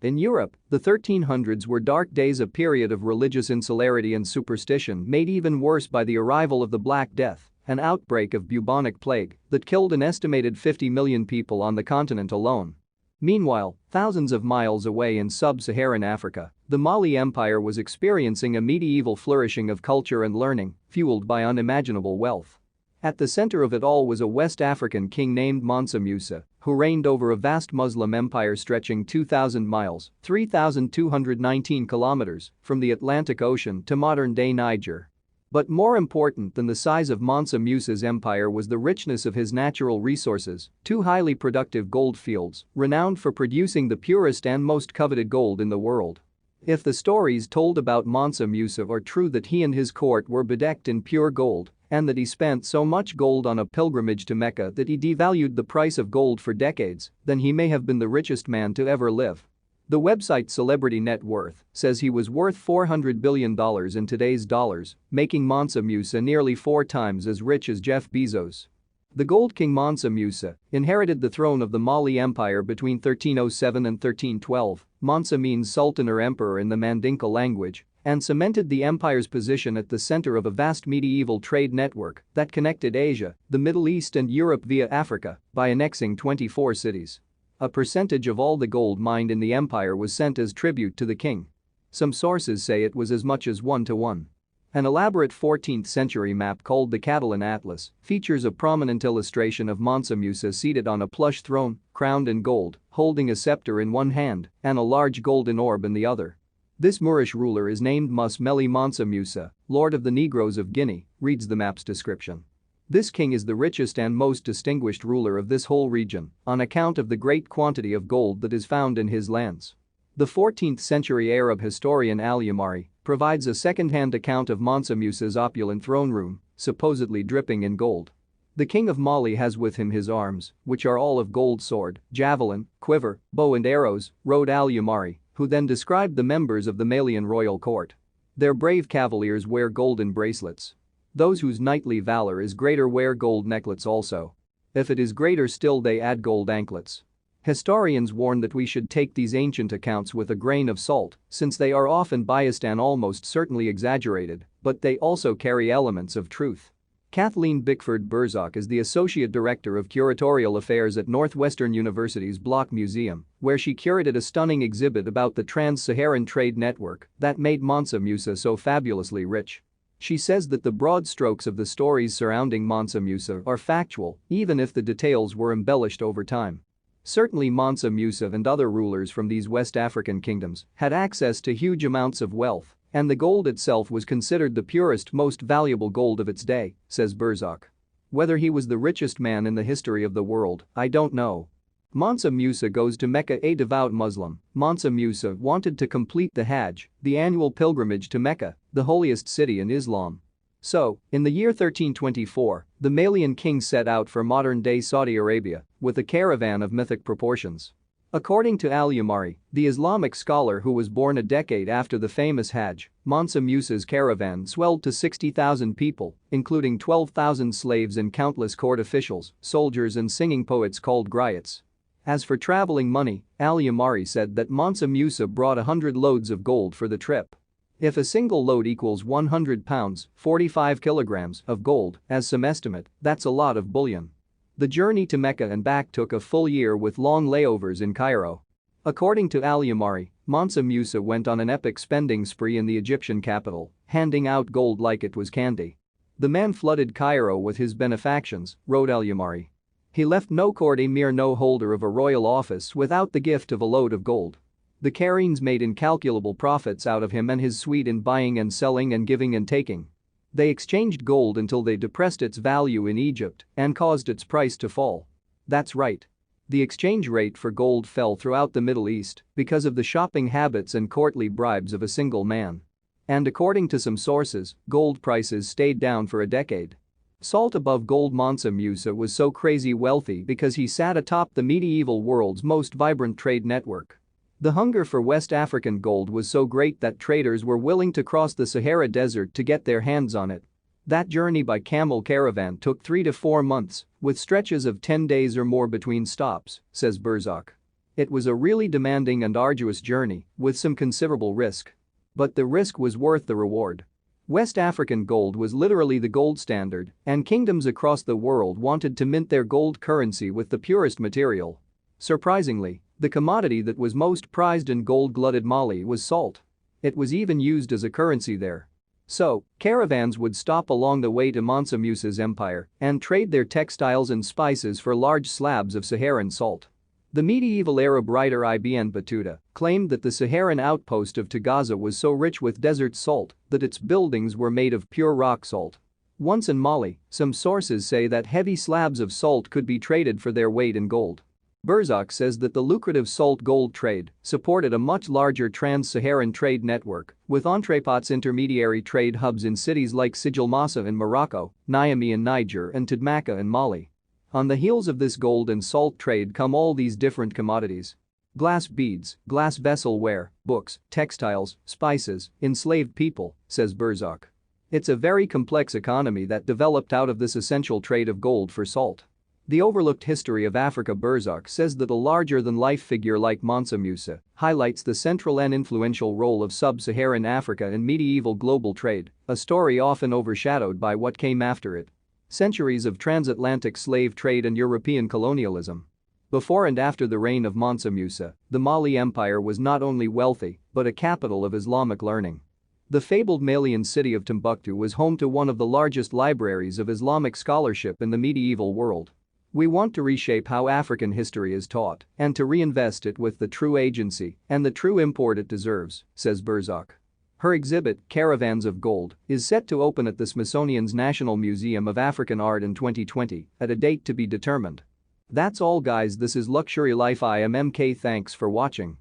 In Europe, the 1300s were dark days, a period of religious insularity and superstition made even worse by the arrival of the Black Death, an outbreak of bubonic plague that killed an estimated 50 million people on the continent alone. Meanwhile, thousands of miles away in sub-Saharan Africa, the Mali Empire was experiencing a medieval flourishing of culture and learning, fueled by unimaginable wealth. At the center of it all was a West African king named Mansa Musa, who reigned over a vast Muslim empire stretching 2,000 miles (3,219 kilometers) from the Atlantic Ocean to modern-day Niger. But more important than the size of Mansa Musa's empire was the richness of his natural resources, two highly productive gold fields, renowned for producing the purest and most coveted gold in the world. If the stories told about Mansa Musa are true, that he and his court were bedecked in pure gold, and that he spent so much gold on a pilgrimage to Mecca that he devalued the price of gold for decades, then he may have been the richest man to ever live. The website Celebrity Net Worth says he was worth $400 billion in today's dollars, making Mansa Musa nearly 4 times as rich as Jeff Bezos. The Gold King Mansa Musa inherited the throne of the Mali Empire between 1307 and 1312. Mansa means sultan or emperor in the Mandinka language, and cemented the empire's position at the center of a vast medieval trade network that connected Asia, the Middle East and Europe via Africa by annexing 24 cities. A percentage of all the gold mined in the empire was sent as tribute to the king. Some sources say it was as much as 1-to-1. An elaborate 14th century map called the Catalan Atlas features a prominent illustration of Mansa Musa seated on a plush throne, crowned in gold, holding a scepter in one hand and a large golden orb in the other. This Moorish ruler is named Meli Mansa Musa, Lord of the Negroes of Guinea, reads the map's description. This king is the richest and most distinguished ruler of this whole region on account of the great quantity of gold that is found in his lands. The 14th century Arab historian Al-Yamari provides a second-hand account of Mansa Musa's opulent throne room, supposedly dripping in gold. The king of Mali has with him his arms, which are all of gold: sword, javelin, quiver, bow and arrows, wrote Al-Yamari, who then described the members of the Malian royal court. Their brave cavaliers wear golden bracelets. Those whose knightly valor is greater wear gold necklets also. If it is greater still, they add gold anklets. Historians warn that we should take these ancient accounts with a grain of salt, since they are often biased and almost certainly exaggerated, but they also carry elements of truth. Kathleen Bickford-Burzak is the Associate Director of Curatorial Affairs at Northwestern University's Bloch Museum, where she curated a stunning exhibit about the trans-Saharan trade network that made Mansa Musa so fabulously rich. She says that the broad strokes of the stories surrounding Mansa Musa are factual, even if the details were embellished over time. Certainly Mansa Musa and other rulers from these West African kingdoms had access to huge amounts of wealth, and the gold itself was considered the purest, most valuable gold of its day, says Burzak. Whether he was the richest man in the history of the world, I don't know. Mansa Musa goes to Mecca. A devout Muslim, Mansa Musa wanted to complete the Hajj, the annual pilgrimage to Mecca, the holiest city in Islam. So, in the year 1324, the Malian king set out for modern-day Saudi Arabia with a caravan of mythic proportions. According to Al-Yamari, the Islamic scholar who was born a decade after the famous Hajj, Mansa Musa's caravan swelled to 60,000 people, including 12,000 slaves and countless court officials, soldiers and singing poets called griots. As for traveling money, Al-Yamari said that Mansa Musa brought 100 loads of gold for the trip. If a single load equals 100 pounds, 45 kilograms of gold, as some estimate, that's a lot of bullion. The journey to Mecca and back took a full year with long layovers in Cairo. According to Al-Yamari, Mansa Musa went on an epic spending spree in the Egyptian capital, handing out gold like it was candy. The man flooded Cairo with his benefactions, wrote Al-Yamari. He left no court emir, no holder of a royal office without the gift of a load of gold. The Carenes made incalculable profits out of him and his suite in buying and selling and giving and taking. They exchanged gold until they depressed its value in Egypt and caused its price to fall. That's right. The exchange rate for gold fell throughout the Middle East because of the shopping habits and courtly bribes of a single man. And according to some sources, gold prices stayed down for a decade. Salt above gold. Mansa Musa was so crazy wealthy because he sat atop the medieval world's most vibrant trade network. The hunger for West African gold was so great that traders were willing to cross the Sahara Desert to get their hands on it. That journey by camel caravan took 3 to 4 months, with stretches of 10 days or more between stops, says Burzak. It was a really demanding and arduous journey, with some considerable risk. But the risk was worth the reward. West African gold was literally the gold standard, and kingdoms across the world wanted to mint their gold currency with the purest material. Surprisingly, the commodity that was most prized in gold-glutted Mali was salt. It was even used as a currency there. So, caravans would stop along the way to Mansa Musa's empire and trade their textiles and spices for large slabs of Saharan salt. The medieval Arab writer Ibn Battuta claimed that the Saharan outpost of Tagaza was so rich with desert salt that its buildings were made of pure rock salt. Once in Mali, some sources say that heavy slabs of salt could be traded for their weight in gold. Bezos says that the lucrative salt-gold trade supported a much larger trans-Saharan trade network, with entrepots intermediary trade hubs in cities like Sijil Massa in Morocco, Niamey in Niger and Tidmaka in Mali. On the heels of this gold and salt trade come all these different commodities. Glass beads, glass vesselware, books, textiles, spices, enslaved people, says Bezos. It's a very complex economy that developed out of this essential trade of gold for salt. The overlooked history of Africa. Bezos says that a larger-than-life figure like Mansa Musa highlights the central and influential role of sub-Saharan Africa in medieval global trade, a story often overshadowed by what came after it. Centuries of transatlantic slave trade and European colonialism. Before and after the reign of Mansa Musa, the Mali Empire was not only wealthy but a capital of Islamic learning. The fabled Malian city of Timbuktu was home to one of the largest libraries of Islamic scholarship in the medieval world. We want to reshape how African history is taught and to reinvest it with the true agency and the true import it deserves, says Bezos. Her exhibit, Caravans of Gold, is set to open at the Smithsonian's National Museum of African Art in 2020 at a date to be determined. That's all guys, this is Luxury Life. I am MK, thanks for watching.